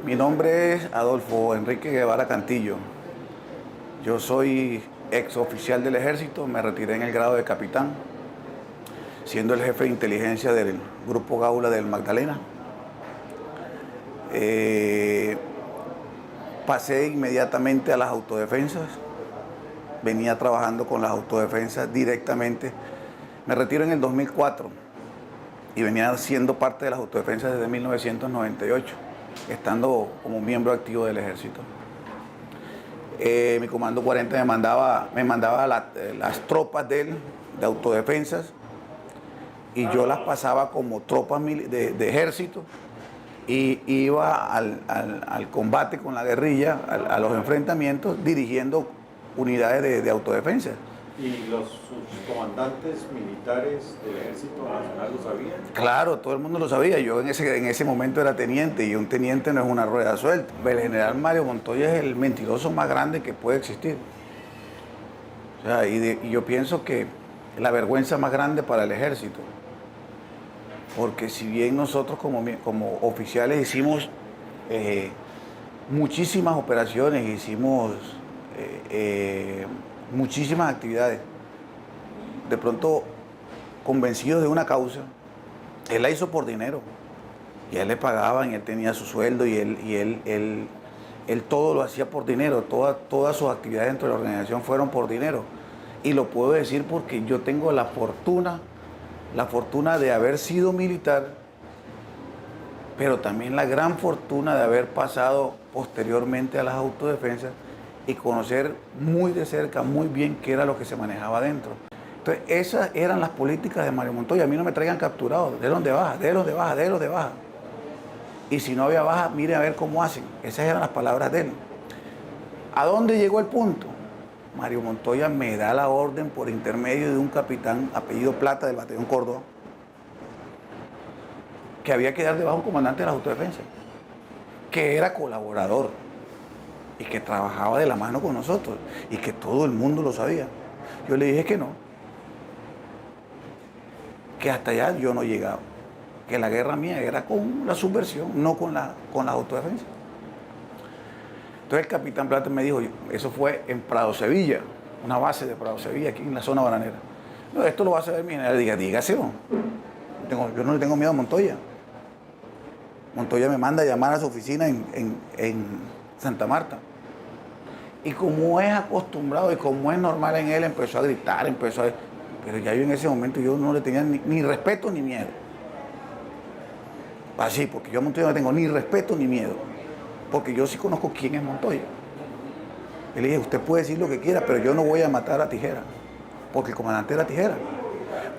Mi nombre es Adolfo Enrique Guevara Cantillo. Yo soy ex oficial del Ejército, me retiré en el grado de capitán, siendo el jefe de inteligencia del Grupo Gaula del Magdalena. Pasé inmediatamente a las autodefensas, venía trabajando con las autodefensas directamente. Me retiro en el 2004 y venía siendo parte de las autodefensas desde 1998, estando como miembro activo del Ejército. Mi comando 40 me mandaba las tropas de autodefensas y yo las pasaba como tropas de ejército y iba al combate con la guerrilla, a los enfrentamientos, dirigiendo unidades de autodefensa. ¿Y sus comandantes militares del Ejército Nacional lo sabían? Claro, todo el mundo lo sabía. Yo en ese momento era teniente y un teniente no es una rueda suelta. El general Mario Montoya es el mentiroso más grande que puede existir. O sea, y yo pienso que la vergüenza más grande para el ejército. Porque si bien nosotros como oficiales hicimos muchísimas operaciones, hicimos muchísimas actividades, de pronto convencidos de una causa, él la hizo por dinero y a él le pagaban y él tenía su sueldo y él todo lo hacía por dinero, todas sus actividades dentro de la organización fueron por dinero. Y lo puedo decir porque yo tengo la fortuna de haber sido militar, pero también la gran fortuna de haber pasado posteriormente a las autodefensas y conocer muy de cerca, muy bien qué era lo que se manejaba dentro. Entonces, esas eran las políticas de Mario Montoya. A mí no me traigan capturado, délos de baja, délos de baja, délos de baja. Y si no había baja, mire a ver cómo hacen. Esas eran las palabras de él. ¿A dónde llegó el punto? Mario Montoya me da la orden por intermedio de un capitán apellido Plata del Batallón Córdoba, que había que dar de baja un comandante de la autodefensa, que era colaborador y que trabajaba de la mano con nosotros y que todo el mundo lo sabía. Yo le dije que no, que hasta allá yo no llegaba, que la guerra mía era con la subversión, no con la autodefensa. Entonces el capitán Plata me dijo, eso fue en Prado Sevilla, una base de Prado Sevilla, aquí en la zona bananera. No, esto lo va a saber mi general. Dígaselo. Yo no le tengo miedo a Montoya. Montoya me manda a llamar a su oficina en Santa Marta. Y como es acostumbrado y como es normal en él, empezó a gritar, pero ya yo en ese momento yo no le tenía ni respeto ni miedo. Así, porque yo a Montoya no tengo ni respeto ni miedo. Porque yo sí conozco quién es Montoya. Y le dije, usted puede decir lo que quiera, pero yo no voy a matar a Tijera. Porque el comandante era Tijera.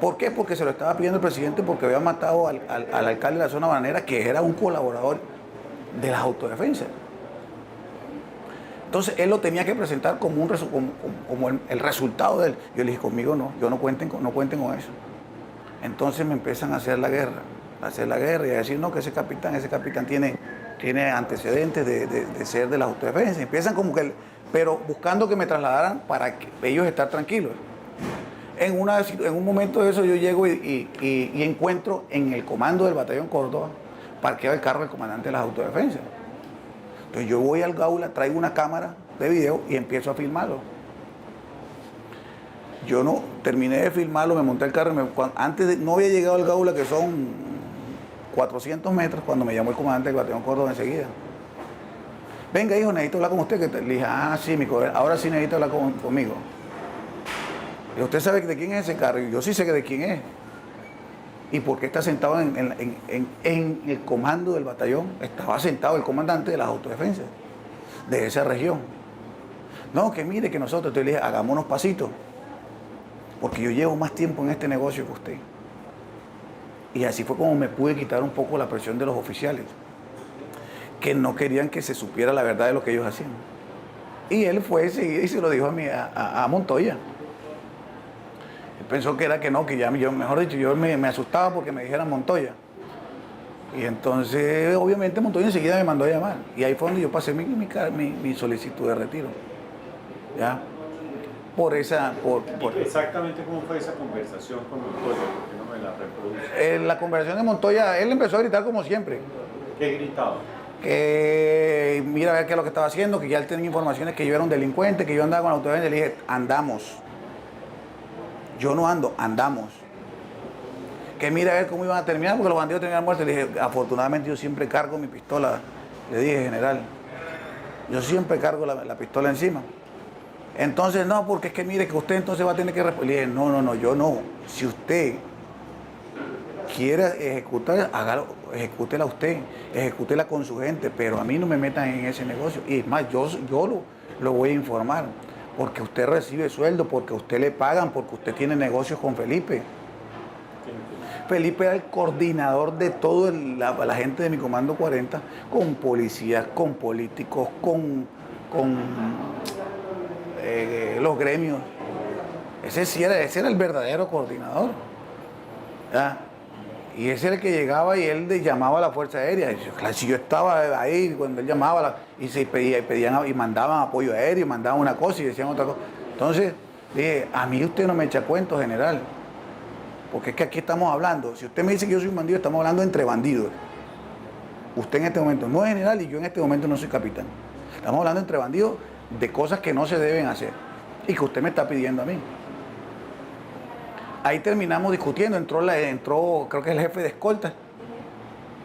¿Por qué? Porque se lo estaba pidiendo el presidente porque había matado al alcalde de la zona bananera, que era un colaborador de las autodefensas. Entonces él lo tenía que presentar como el resultado de él. Yo le dije, conmigo no, no cuenten con eso. Entonces me empiezan a hacer la guerra y a decir, no, que ese capitán tiene antecedentes de ser de las autodefensas. Empiezan como que, pero buscando que me trasladaran para que ellos estar tranquilos. En un momento de eso yo llego y encuentro en el comando del Batallón Córdoba parqueado el carro del comandante de las autodefensas. Entonces yo voy al Gaula, traigo una cámara de video y empiezo a filmarlo. Yo no terminé de filmarlo, me monté el carro, no había llegado al Gaula, que son 400 metros, cuando me llamó el comandante del Batallón Córdoba enseguida. Venga, hijo, necesito hablar con usted. Le dije, sí, ahora sí necesito hablar conmigo. Y usted sabe de quién es ese carro. Y yo sí sé de quién es. ¿Y por qué está sentado en el comando del batallón? Estaba sentado el comandante de las autodefensas de esa región. No, que mire que nosotros, entonces le dije, hagámonos pasitos, porque yo llevo más tiempo en este negocio que usted. Y así fue como me pude quitar un poco la presión de los oficiales, que no querían que se supiera la verdad de lo que ellos hacían. Y él fue enseguida y se lo dijo a Montoya. Él pensó que era que no, que ya yo, mejor dicho, yo me asustaba porque me dijeran Montoya. Y entonces, obviamente, Montoya enseguida me mandó a llamar. Y ahí fue donde yo pasé mi solicitud de retiro. ¿Ya? Exactamente cómo fue esa conversación con Montoya, porque no me la reproduce. La conversación de Montoya, él empezó a gritar como siempre. ¿Qué gritaba? que mira a ver qué es lo que estaba haciendo, que ya él tenía informaciones que yo era un delincuente, que yo andaba con la autoridad. Le dije, andamos. Yo no ando, andamos. Que mira a ver cómo iban a terminar, porque los bandidos terminaron muertos. Le dije, afortunadamente yo siempre cargo mi pistola. Le dije, general, yo siempre cargo la pistola encima. Entonces, no, porque es que mire que usted entonces va a tener que responder. Le dije, no, yo no. Si usted quiere ejecutar, hágalo, ejecútela usted, ejecútela con su gente, pero a mí no me metan en ese negocio. Y es más, yo lo voy a informar, porque usted recibe sueldo, porque a usted le pagan, porque usted tiene negocios con Felipe. Felipe era el coordinador de toda la gente de mi Comando 40, con policías, con políticos, con los gremios. Ese era el verdadero coordinador. ¿Ya? Y ese era el que llegaba y él le llamaba a la Fuerza Aérea. Claro, si yo estaba ahí cuando él llamaba y se pedían y mandaban apoyo aéreo, mandaban una cosa y decían otra cosa. Entonces, dije, a mí usted no me echa cuentos, general. Porque es que aquí estamos hablando. Si usted me dice que yo soy un bandido, estamos hablando entre bandidos. Usted en este momento no es general y yo en este momento no soy capitán. Estamos hablando entre bandidos de cosas que no se deben hacer y que usted me está pidiendo a mí. Ahí terminamos discutiendo, entró creo que el jefe de escolta.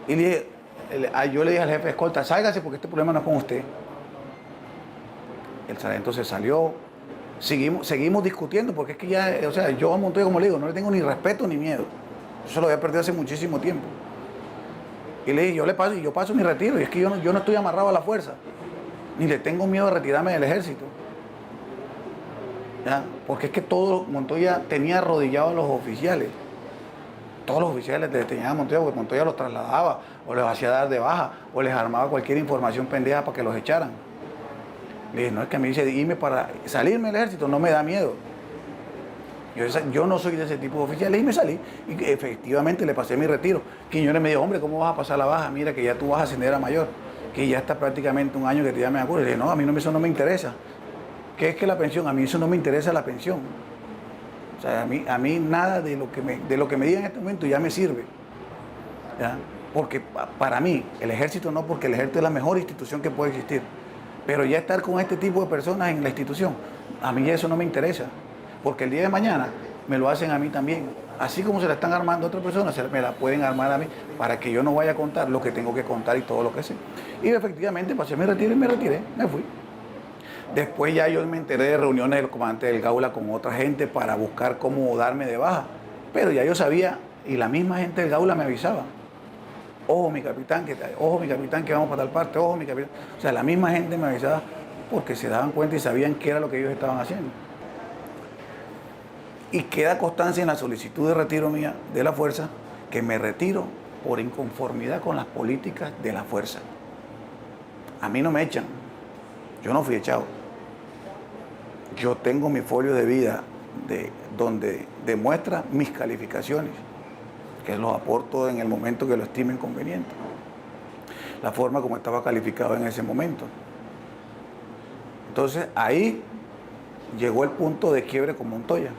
Y yo le dije al jefe de escolta, sálgase porque este problema no es con usted. El sargento se salió, seguimos discutiendo porque es que ya, o sea, yo a Montoya, como le digo, no le tengo ni respeto ni miedo. Eso lo había perdido hace muchísimo tiempo. Y le dije, yo paso mi retiro, y es que yo no estoy amarrado a la fuerza, ni le tengo miedo a retirarme del ejército. ¿Ya? Porque es que Montoya tenía arrodillados a los oficiales. Todos los oficiales le tenían a Montoya porque Montoya los trasladaba, o les hacía dar de baja, o les armaba cualquier información pendeja para que los echaran. Le dije, no, es que me dice, irme para salirme del ejército no me da miedo. Yo no soy de ese tipo de oficiales y me salí. Y efectivamente le pasé mi retiro. Quiñones me dijo, hombre, ¿cómo vas a pasar la baja? Mira que ya tú vas a ascender a mayor, que ya está prácticamente un año que te llamen a curso. Le dije, no, a mí eso no me interesa. ¿Qué es que la pensión? A mí eso no me interesa la pensión. O sea, a mí nada de lo que me digan en este momento ya me sirve. ¿Ya? Porque para mí, el ejército no, porque el ejército es la mejor institución que puede existir. Pero ya estar con este tipo de personas en la institución, a mí eso no me interesa. Porque el día de mañana me lo hacen a mí también. Así como se la están armando a otras personas, me la pueden armar a mí para que yo no vaya a contar lo que tengo que contar y todo lo que sé. Y efectivamente pasé mi retiro y me retiré, me fui. Después ya yo me enteré de reuniones del comandante del Gaula con otra gente para buscar cómo darme de baja. Pero ya yo sabía, y la misma gente del Gaula me avisaba. Ojo mi capitán, que vamos para tal parte, ojo mi capitán. O sea, la misma gente me avisaba porque se daban cuenta y sabían qué era lo que ellos estaban haciendo. Y queda constancia en la solicitud de retiro mía de la fuerza que me retiro por inconformidad con las políticas de la fuerza. A mí no me echan, yo no fui echado. Yo tengo mi folio de vida donde demuestra mis calificaciones, que los aporto en el momento que lo estimen conveniente. La forma como estaba calificado en ese momento. Entonces ahí llegó el punto de quiebre con Montoya.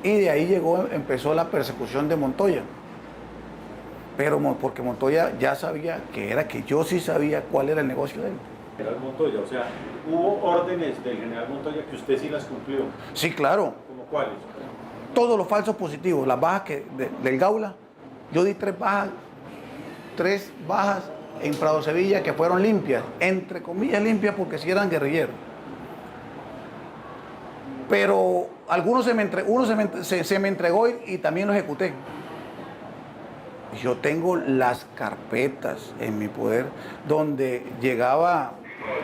Y de ahí empezó la persecución de Montoya. Pero porque Montoya ya sabía que yo sí sabía cuál era el negocio de él. General Montoya, o sea, hubo órdenes del general Montoya que usted sí las cumplió. Sí, claro. ¿Cómo cuáles? Todos los falsos positivos, las bajas del Gaula, yo di tres bajas en Prado Sevilla que fueron limpias, entre comillas limpias porque sí eran guerrilleros. Pero uno se me entregó y también lo ejecuté. Yo tengo las carpetas en mi poder donde llegaba,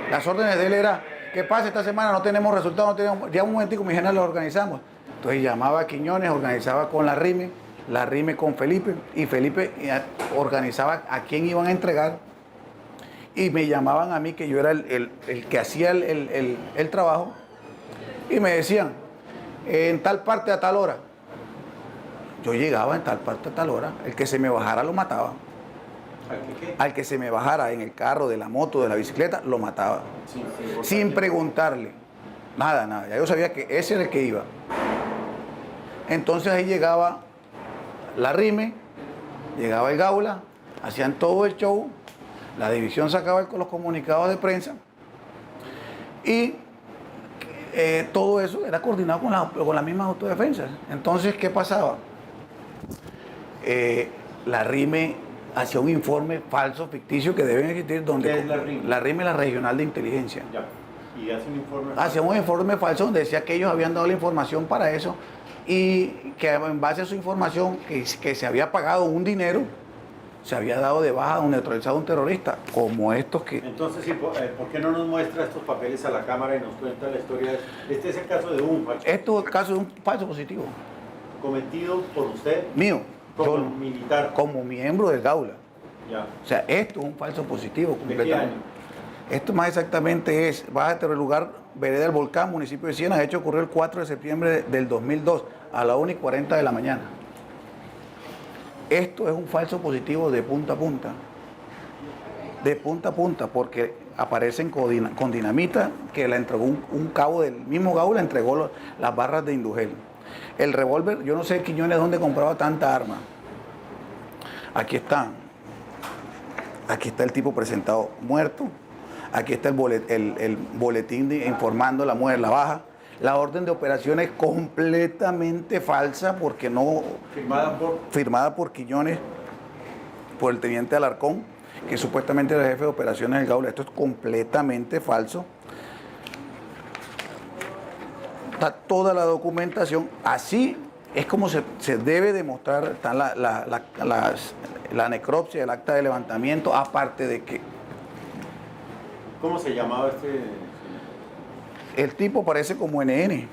las órdenes de él era, ¿qué pasa esta semana? No tenemos resultados, ya un momentico, mi general, lo organizamos. Entonces llamaba a Quiñones, organizaba con la RIME con Felipe, y Felipe organizaba a quién iban a entregar, y me llamaban a mí, que yo era el que hacía el trabajo, y me decían, en tal parte a tal hora. Yo llegaba en tal parte a tal hora, el que se me bajara lo mataba. Al que se me bajara en el carro, de la moto, de la bicicleta, lo mataba. Sin preguntarle. Nada. Ya yo sabía que ese era el que iba. Entonces ahí llegaba la RIME, llegaba el Gaula, hacían todo el show, La división sacaba los comunicados de prensa y todo eso era coordinado con las mismas autodefensas. Entonces, ¿qué pasaba? La RIME hacía un informe falso, ficticio, que deben existir, donde ¿Qué es la RIME? La RIME es la Regional de Inteligencia. Ya. Y hace un informe. Hacía un informe falso donde decía que ellos habían dado la información para eso y que en base a su información que se había pagado un dinero, se había dado de baja o neutralizado a un terrorista, como estos que... Entonces, sí, ¿por qué no nos muestra estos papeles a la cámara y nos cuenta la historia? Este es el caso de un falso. Esto es el caso de un falso positivo. Cometido por usted Mío. como Yo, militar. como miembro del Gaula. Ya. O sea, esto es un falso positivo. ¿De qué año? Esto más exactamente es Baja de Lugar, Vereda del Volcán, municipio de Siena. De hecho, ocurrió el 4 de septiembre del 2002 a la 1:40 de la mañana. Esto es un falso positivo de punta a punta. De punta a punta, porque aparecen con dinamita que la entregó un cabo del mismo Gaula, entregó las barras de Indugel. El revólver, yo no sé Quiñones dónde compraba tanta arma. Aquí está. Aquí está el tipo presentado muerto. Aquí está el boletín informando la muerte, la baja. La orden de operaciones completamente falsa porque no... Firmada por Quiñones, por el teniente Alarcón, que supuestamente era el jefe de operaciones del Gaula. Esto es completamente falso. Está toda la documentación. Así es como se debe demostrar. Está la necropsia, el acta de levantamiento, aparte de que... ¿Cómo se llamaba este? El tipo aparece como NN.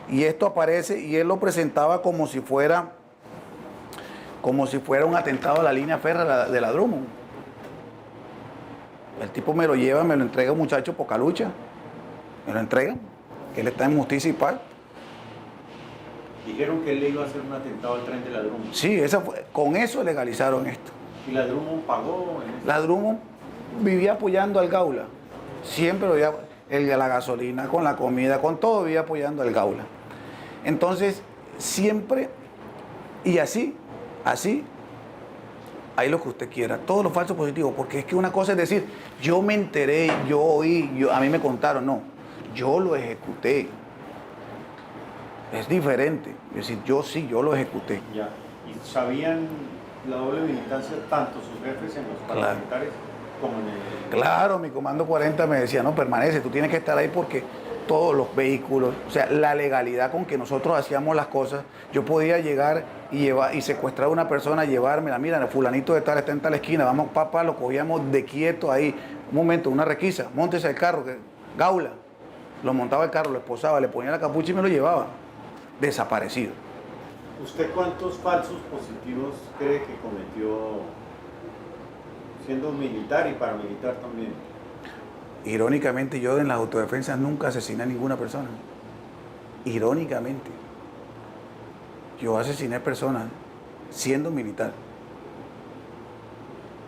Y esto aparece y él lo presentaba como si fuera un atentado a la línea férrea de la Drummond. El tipo me lo lleva, me lo entrega un muchacho poca lucha. Me lo entrega. Él está en Justicia y Paz. Dijeron que él le iba a hacer un atentado al tren de la Drummond. Sí, con eso legalizaron esto. ¿Y la Drummond pagó? La Drummond vivía apoyando al Gaula. Siempre lo vivía, la gasolina, con la comida, con todo vivía apoyando al Gaula. Entonces, siempre, y así, ahí lo que usted quiera, todos los falsos positivos, porque es que una cosa es decir, yo me enteré, yo oí, a mí me contaron, no, yo lo ejecuté. Es diferente, es decir, yo lo ejecuté. Ya. ¿Y sabían la doble militancia tanto sus jefes en los parlamentares como en el... Claro, mi comando 40 me decía, no, permanece, tú tienes que estar ahí porque todos los vehículos, o sea, la legalidad con que nosotros hacíamos las cosas, yo podía llegar y secuestrar a una persona, llevármela, mira, el fulanito de tal está en tal esquina, vamos, papá, lo cogíamos de quieto ahí, un momento, una requisa, móntese el carro, Gaula, lo montaba el carro, lo esposaba, le ponía la capucha y me lo llevaba, desaparecido. ¿Usted cuántos falsos positivos cree que cometió siendo militar y paramilitar también? Irónicamente, yo en las autodefensas nunca asesiné a ninguna persona. Irónicamente. Yo asesiné personas siendo militar.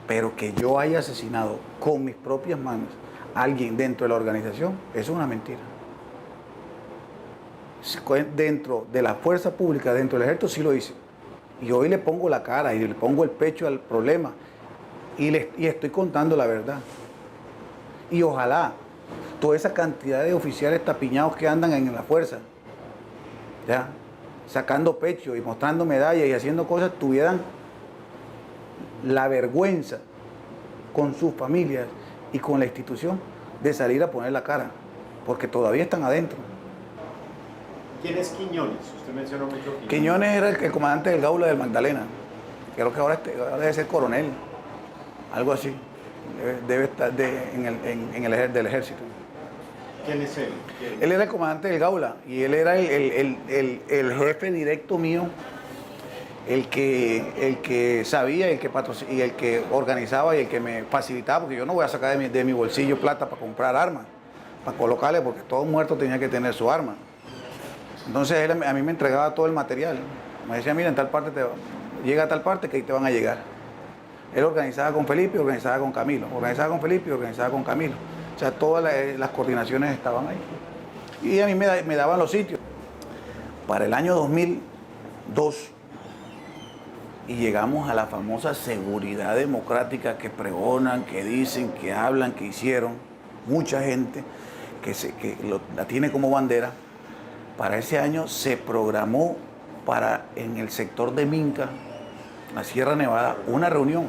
Pero que yo haya asesinado con mis propias manos a alguien dentro de la organización, eso es una mentira. Dentro de la fuerza pública, dentro del ejército, sí lo hice. Y hoy le pongo la cara y le pongo el pecho al problema. Y estoy contando la verdad. Y ojalá toda esa cantidad de oficiales tapiñados que andan en la fuerza, ya, sacando pecho y mostrando medallas y haciendo cosas, tuvieran la vergüenza con sus familias y con la institución de salir a poner la cara, porque todavía están adentro. ¿Quién es Quiñones? Usted mencionó mucho Quiñones. Quiñones era el comandante del Gaula del Magdalena. Creo que ahora debe ser coronel, algo así. Debe estar del ejército. ¿Quién es él? Él era el comandante del Gaula y él era el jefe directo mío, el que sabía y el que organizaba y el que me facilitaba, porque yo no voy a sacar de mi bolsillo plata para comprar armas, para colocarle, porque todo muerto tenía que tener su arma. Entonces él a mí me entregaba todo el material. Me decía, mira, en tal parte llega a tal parte que ahí te van a llegar. Él organizaba con Felipe y organizaba con Camilo. Organizaba con Felipe y organizaba con Camilo. O sea, todas las coordinaciones estaban ahí. Y a mí me daban los sitios. Para el año 2002, y llegamos a la famosa seguridad democrática que pregonan, que dicen, que hablan, que hicieron mucha gente la tiene como bandera. Para ese año se programó para en el sector de Minca, la Sierra Nevada, una reunión.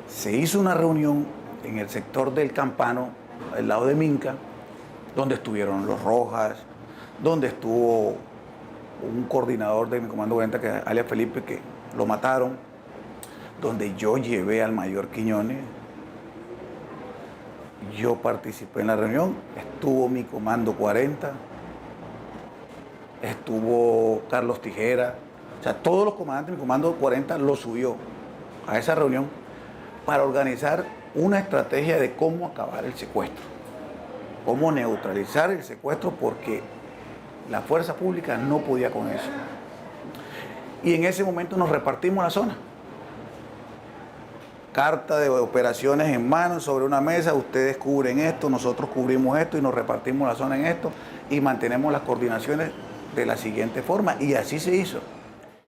Se hizo una reunión en el sector del Campano, al lado de Minca, donde estuvieron los Rojas, donde estuvo un coordinador de mi comando 40, que alias Felipe, que lo mataron, donde yo llevé al mayor Quiñones. Yo participé en la reunión, estuvo mi comando 40, estuvo Carlos Tijera, o sea, todos los comandantes de mi comando 40 lo subió a esa reunión para organizar una estrategia de cómo acabar el secuestro, cómo neutralizar el secuestro, porque la fuerza pública no podía con eso. Y en ese momento nos repartimos la zona. Carta de operaciones en mano sobre una mesa, ustedes cubren esto, nosotros cubrimos esto y nos repartimos la zona en esto y mantenemos las coordinaciones de la siguiente forma. Y así se hizo.